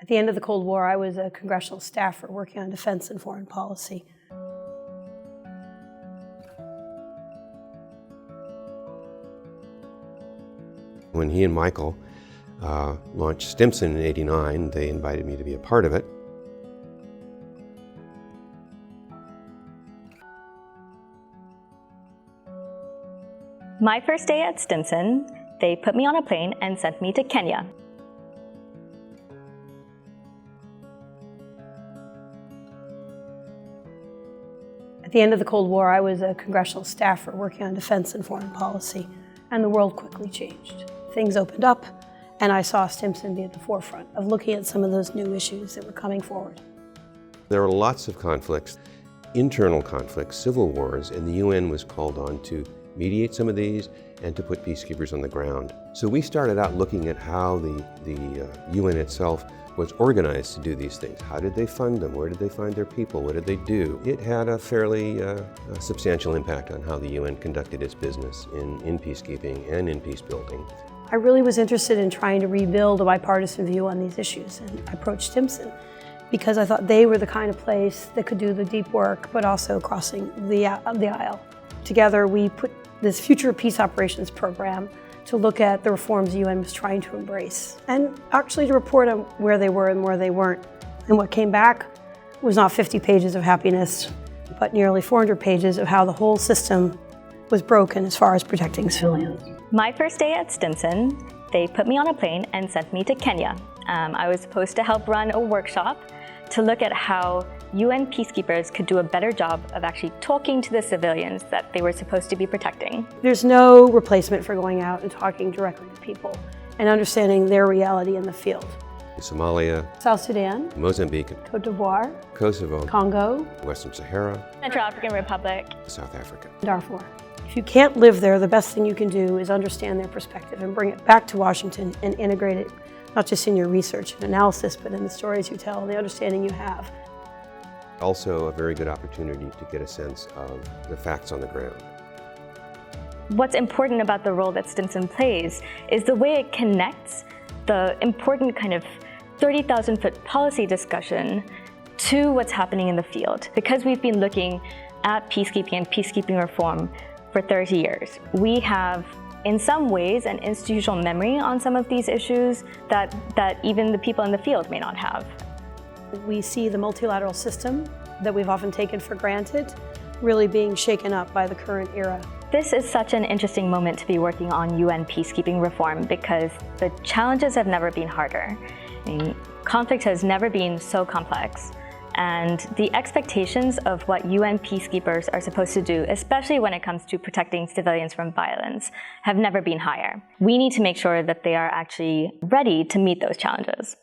At the end of the Cold War, I was a congressional staffer working on defense and foreign policy. When he and Michael launched Stimson in '89, they invited me to be a part of it. My first day at Stimson, they put me on a plane and sent me to Kenya. At the end of the Cold War, I was a congressional staffer working on defense and foreign policy, and the world quickly changed. Things opened up, and I saw Stimson be at the forefront of looking at some of those new issues that were coming forward. There were lots of conflicts, internal conflicts, civil wars, and the UN was called on to mediate some of these and to put peacekeepers on the ground. So we started out looking at how the UN itself was organized to do these things. How did they fund them? Where did they find their people? What did they do? It had a fairly substantial impact on how the UN conducted its business in peacekeeping and in peace building. I really was interested in trying to rebuild a bipartisan view on these issues, and I approached Stimson because I thought they were the kind of place that could do the deep work, but also crossing the aisle. Together, we put this Future of Peace Operations program to look at the reforms the UN was trying to embrace, and actually to report on where they were and where they weren't. And what came back was not 50 pages of happiness, but nearly 400 pages of how the whole system was broken as far as protecting civilians. My first day at Stimson, they put me on a plane and sent me to Kenya. I was supposed to help run a workshop to look at how UN peacekeepers could do a better job of actually talking to the civilians that they were supposed to be protecting. There's no replacement for going out and talking directly to people and understanding their reality in the field. Somalia, South Sudan, Mozambique, Cote d'Ivoire, Kosovo, Congo, Western Sahara, Central African Republic, South Africa. Darfur. If you can't live there, the best thing you can do is understand their perspective and bring it back to Washington and integrate it, not just in your research and analysis, but in the stories you tell and the understanding you have. Also a very good opportunity to get a sense of the facts on the ground. What's important about the role that Stimson plays is the way it connects the important kind of 30,000-foot policy discussion to what's happening in the field. Because we've been looking at peacekeeping and peacekeeping reform for 30 years, we have in some ways an institutional memory on some of these issues that even the people in the field may not have. We see the multilateral system that we've often taken for granted really being shaken up by the current era. This is such an interesting moment to be working on UN peacekeeping reform because the challenges have never been harder. I mean, conflict has never been so complex. And the expectations of what UN peacekeepers are supposed to do, especially when it comes to protecting civilians from violence, have never been higher. We need to make sure that they are actually ready to meet those challenges.